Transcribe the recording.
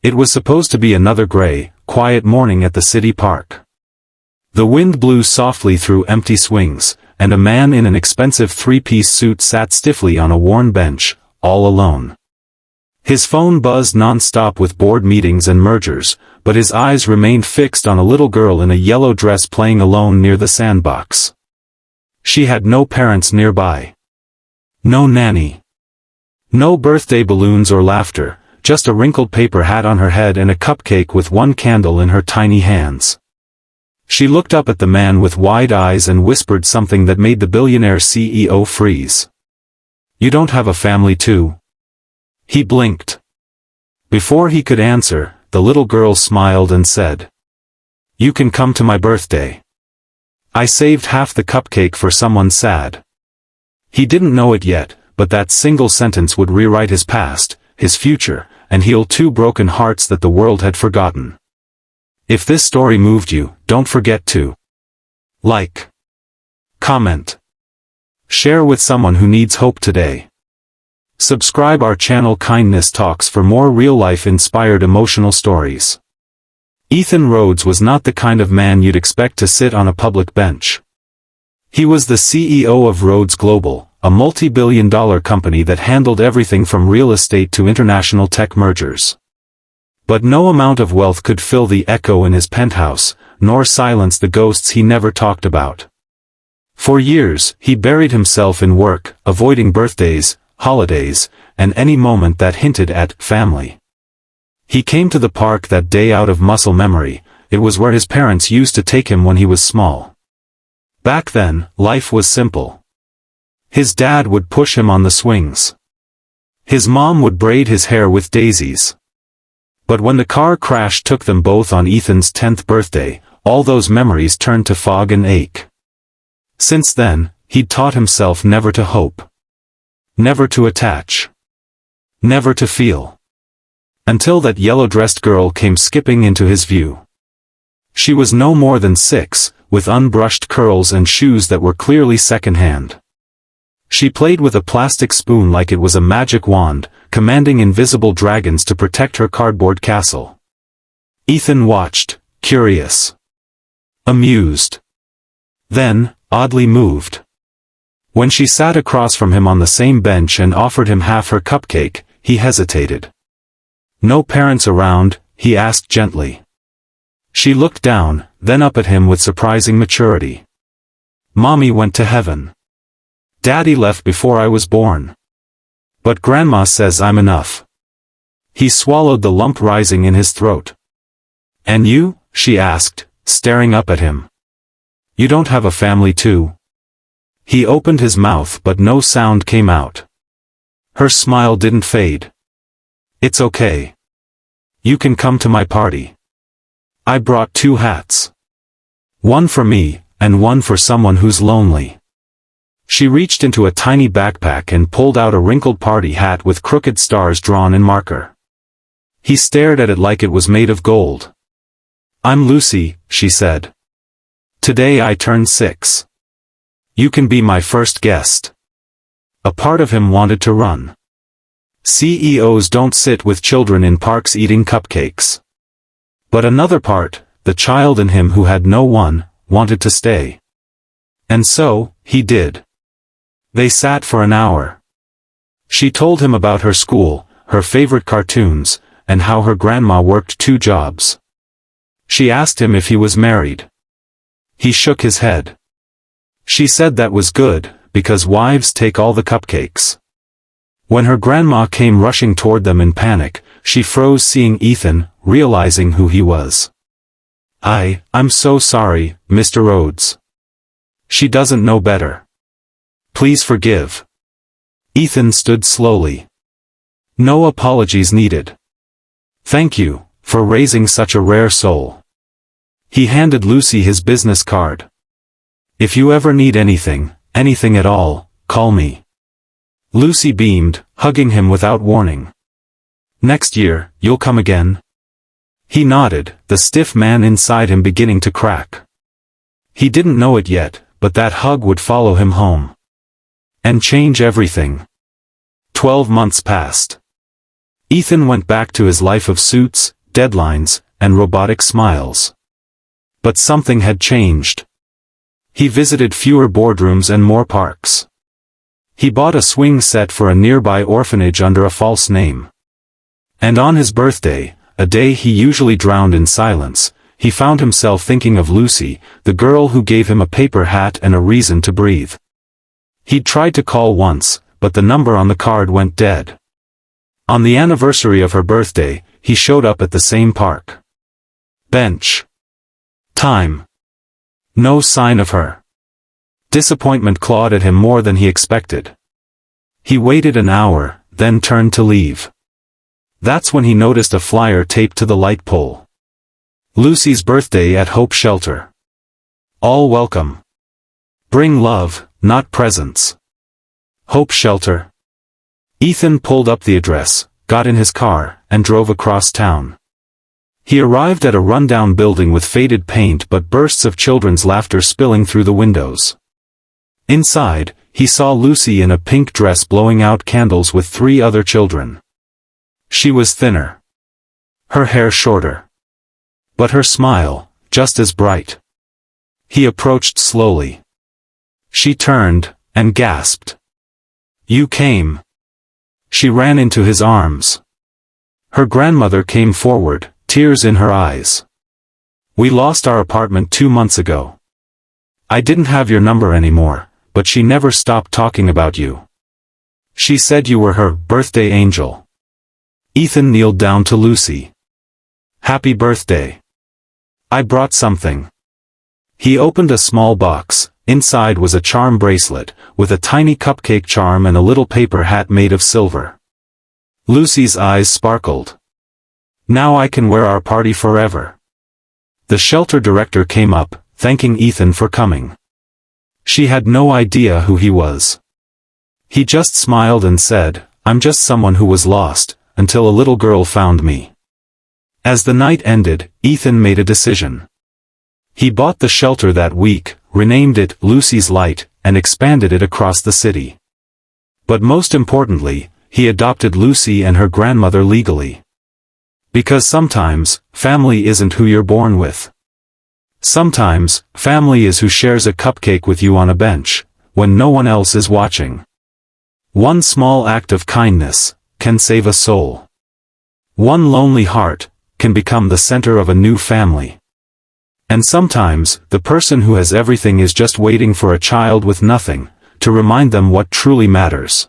It was supposed to be another gray, quiet morning at the city park. The wind blew softly through empty swings, and a man in an expensive three-piece suit sat stiffly on a worn bench, all alone. His phone buzzed non-stop with board meetings and mergers, but his eyes remained fixed on a little girl in a yellow dress playing alone near the sandbox. She had no parents nearby. No nanny. No birthday balloons or laughter, just a wrinkled paper hat on her head and a cupcake with one candle in her tiny hands. She looked up at the man with wide eyes and whispered something that made the billionaire CEO freeze. "You don't have a family too?" He blinked. Before he could answer, the little girl smiled and said, "You can come to my birthday. I saved half the cupcake for someone sad." He didn't know it yet, but that single sentence would rewrite his past, his future, and heal 2 broken hearts that the world had forgotten. If this story moved you, don't forget to like, comment, share with someone who needs hope today. Subscribe our channel Kindness Talks for more real-life inspired emotional stories. Ethan Rhodes was not the kind of man you'd expect to sit on a public bench. He was the CEO of Rhodes Global, a multi-billion-dollar company that handled everything from real estate to international tech mergers. But no amount of wealth could fill the echo in his penthouse, nor silence the ghosts he never talked about. For years, he buried himself in work, avoiding birthdays, holidays, and any moment that hinted at family. He came to the park that day out of muscle memory. It was where his parents used to take him when he was small. Back then, life was simple. His dad would push him on the swings. His mom would braid his hair with daisies. But when the car crash took them both on Ethan's 10th birthday, all those memories turned to fog and ache. Since then, he'd taught himself never to hope. Never to attach. Never to feel. Until that yellow-dressed girl came skipping into his view. She was no more than 6, with unbrushed curls and shoes that were clearly second-hand. She played with a plastic spoon like it was a magic wand, commanding invisible dragons to protect her cardboard castle. Ethan watched, curious. Amused. Then, oddly moved. When she sat across from him on the same bench and offered him half her cupcake, he hesitated. "No parents around?" he asked gently. She looked down, then up at him with surprising maturity. "Mommy went to heaven. Daddy left before I was born. But Grandma says I'm enough." He swallowed the lump rising in his throat. "And you?" she asked, staring up at him. "You don't have a family too?" He opened his mouth but no sound came out. Her smile didn't fade. "It's okay. You can come to my party. I brought 2 hats. One for me, and one for someone who's lonely." She reached into a tiny backpack and pulled out a wrinkled party hat with crooked stars drawn in marker. He stared at it like it was made of gold. "I'm Lucy," she said. "Today I turned 6. You can be my first guest." A part of him wanted to run. CEOs don't sit with children in parks eating cupcakes. But another part, the child in him who had no one, wanted to stay. And so, he did. They sat for an hour. She told him about her school, her favorite cartoons, and how her grandma worked 2 jobs. She asked him if he was married. He shook his head. She said that was good, because wives take all the cupcakes. When her grandma came rushing toward them in panic, she froze seeing Ethan, realizing who he was. I'm so sorry, Mr. Rhodes. She doesn't know better. Please forgive." Ethan stood slowly. "No apologies needed. Thank you, for raising such a rare soul." He handed Lucy his business card. "If you ever need anything at all, call me." Lucy beamed, hugging him without warning. "Next year, you'll come again?" He nodded, the stiff man inside him beginning to crack. He didn't know it yet, but that hug would follow him home. And change everything. 12 months passed. Ethan went back to his life of suits, deadlines, and robotic smiles. But something had changed. He visited fewer boardrooms and more parks. He bought a swing set for a nearby orphanage under a false name. And on his birthday, a day he usually drowned in silence, he found himself thinking of Lucy, the girl who gave him a paper hat and a reason to breathe. He'd tried to call once, but the number on the card went dead. On the anniversary of her birthday, he showed up at the same park bench. Time. No sign of her. Disappointment clawed at him more than he expected. He waited an hour, then turned to leave. That's when he noticed a flyer taped to the light pole. Lucy's birthday at Hope Shelter. All welcome. Bring love, not presents. Hope Shelter. Ethan pulled up the address, got in his car, and drove across town. He arrived at a rundown building with faded paint but bursts of children's laughter spilling through the windows. Inside, he saw Lucy in a pink dress blowing out candles with 3 other children. She was thinner. Her hair shorter. But her smile, just as bright. He approached slowly. She turned, and gasped. "You came." She ran into his arms. Her grandmother came forward, tears in her eyes. "We lost our apartment 2 months ago. I didn't have your number anymore, but she never stopped talking about you. She said you were her birthday angel." Ethan kneeled down to Lucy. "Happy birthday. I brought something." He opened a small box. Inside was a charm bracelet, with a tiny cupcake charm and a little paper hat made of silver. Lucy's eyes sparkled. "Now I can wear our party forever." The shelter director came up, thanking Ethan for coming. She had no idea who he was. He just smiled and said, "I'm just someone who was lost, until a little girl found me." As the night ended, Ethan made a decision. He bought the shelter that week, renamed it Lucy's Light, and expanded it across the city. But most importantly, he adopted Lucy and her grandmother legally. Because sometimes, family isn't who you're born with. Sometimes, family is who shares a cupcake with you on a bench, when no one else is watching. One small act of kindness can save a soul. One lonely heart can become the center of a new family. And sometimes, the person who has everything is just waiting for a child with nothing, to remind them what truly matters.